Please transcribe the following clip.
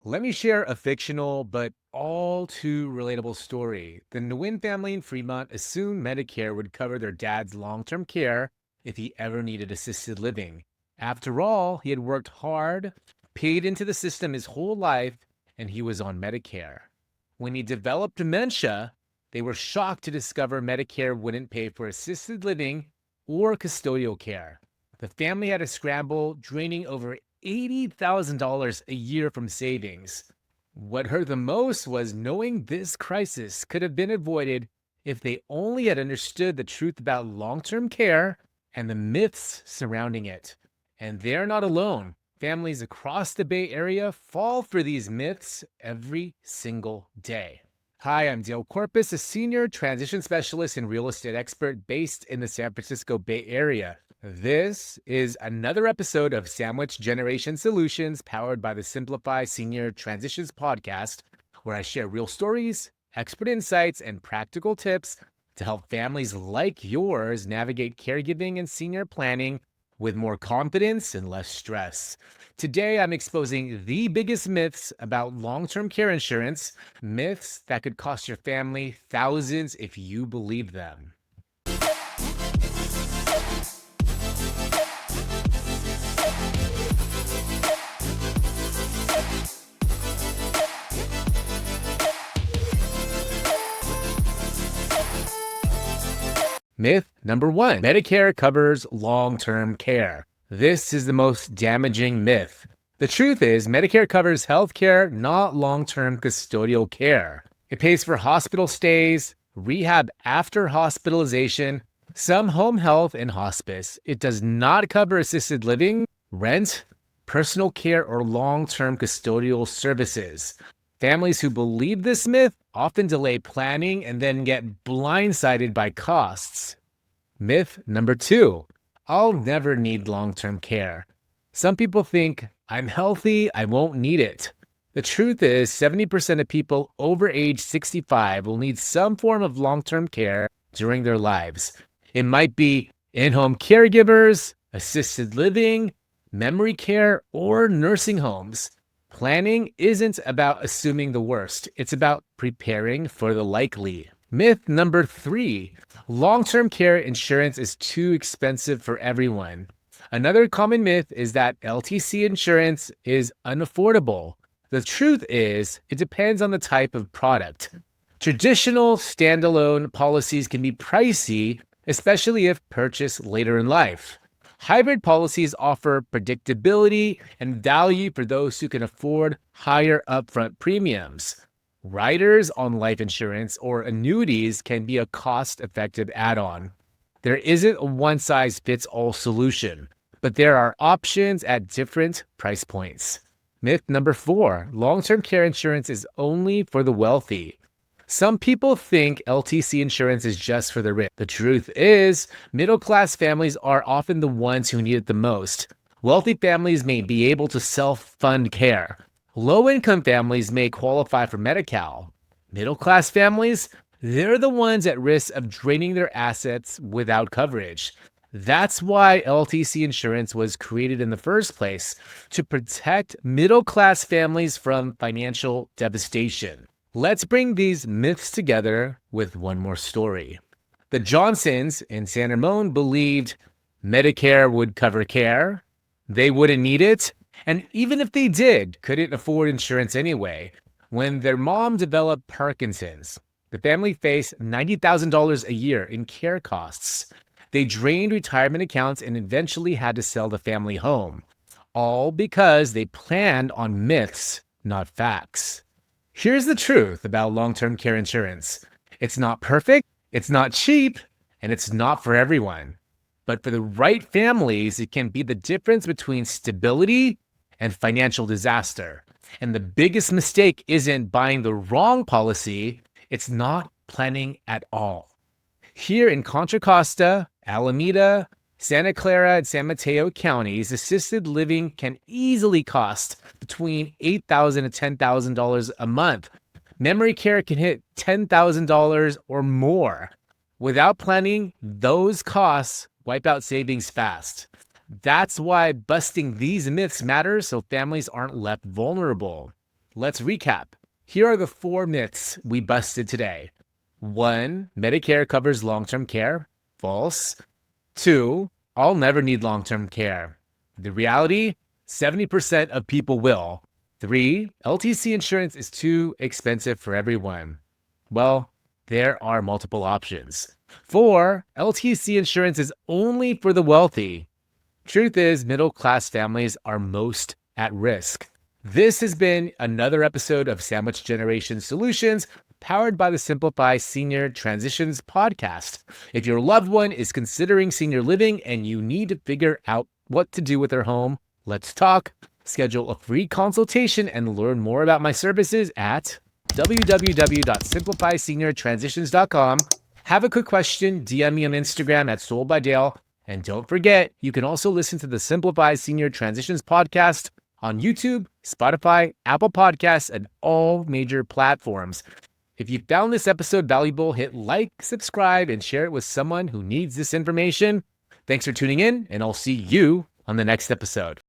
Let me share a fictional but all too relatable story. The Nguyen family in Fremont assumed Medicare would cover their dad's long term care if he ever needed assisted living. After all, he had worked hard, paid into the system his whole life, and he was on Medicare. When he developed dementia, they were shocked to discover Medicare wouldn't pay for assisted living or custodial care. The family had to scramble, draining over $80,000 a year from savings. What hurt the most was knowing this crisis could have been avoided if they only had understood the truth about long term care and the myths surrounding it. And they're not alone. Families across the Bay Area fall for these myths every single day. Hi, I'm Dale Corpus, a senior transition specialist and real estate expert based in the San Francisco Bay Area. This is another episode of Sandwich Generation Solutions powered by the Simplify Senior Transitions podcast, where I share real stories, expert insights, and practical tips to help families like yours navigate caregiving and senior planning with more confidence and less stress. Today, I'm exposing the biggest myths about long-term care insurance, myths that could cost your family thousands if you believe them. Myth number one, Medicare covers long-term care. This is the most damaging myth. The truth is, Medicare covers health care, not long-term custodial care. It pays for hospital stays, rehab after hospitalization, some home health, and hospice. It does not cover assisted living, rent, personal care, or long-term custodial services. Families who believe this myth often delay planning and then get blindsided by costs. Myth number two, I'll never need long-term care. Some people think, I'm healthy, I won't need it. The truth is, 70% of people over age 65 will need some form of long-term care during their lives. It might be in-home caregivers, assisted living, memory care, or nursing homes. Planning isn't about assuming the worst. It's about preparing for the likely. Myth number three, long-term care insurance is too expensive for everyone. Another common myth is that LTC insurance is unaffordable. The truth is, it depends on the type of product. Traditional standalone policies can be pricey, especially if purchased later in life. Hybrid policies offer predictability and value for those who can afford higher upfront premiums. Riders on life insurance or annuities can be a cost-effective add-on. There isn't a one-size-fits-all solution, but there are options at different price points. Myth number four, long-term care insurance is only for the wealthy. Some people think LTC insurance is just for the rich. The truth is, middle-class families are often the ones who need it the most. Wealthy families may be able to self-fund care. Low-income families may qualify for Medi-Cal. Middle-class families, they're the ones at risk of draining their assets without coverage. That's why LTC insurance was created in the first place, to protect middle-class families from financial devastation. Let's bring these myths together with one more story. The Johnsons in San Ramon believed Medicare would cover care, they wouldn't need it, and even if they did, couldn't afford insurance anyway. When their mom developed Parkinson's, the family faced $90,000 a year in care costs. They drained retirement accounts and eventually had to sell the family home, all because they planned on myths, not facts. Here's the truth about long-term care insurance. It's not perfect, it's not cheap, and it's not for everyone. But for the right families, it can be the difference between stability and financial disaster. And the biggest mistake isn't buying the wrong policy, it's not planning at all. Here in Contra Costa, Alameda, Santa Clara, and San Mateo counties, assisted living can easily cost between $8,000 and $10,000 a month. Memory care can hit $10,000 or more. Without planning, those costs wipe out savings fast. That's why busting these myths matters, so families aren't left vulnerable. let's recap. Here are the 4 myths we busted today. 1, Medicare covers long-term care. False. 2, I'll never need long-term care. The reality, 70% of people will. 3, LTC insurance is too expensive for everyone. Well, there are multiple options. 4, LTC insurance is only for the wealthy. Truth is, middle-class families are most at risk. This has been another episode of Sandwich Generation Solutions, powered by the Simplify Senior Transitions podcast. If your loved one is considering senior living and you need to figure out what to do with their home, let's talk. Schedule a free consultation and learn more about my services at www.simplifyseniortransitions.com. Have a quick question, DM me on Instagram at SoulByDale. And don't forget, you can also listen to the Simplify Senior Transitions podcast on YouTube, Spotify, Apple Podcasts, and all major platforms. If you found this episode valuable, hit like, subscribe, and share it with someone who needs this information. Thanks for tuning in, and I'll see you on the next episode.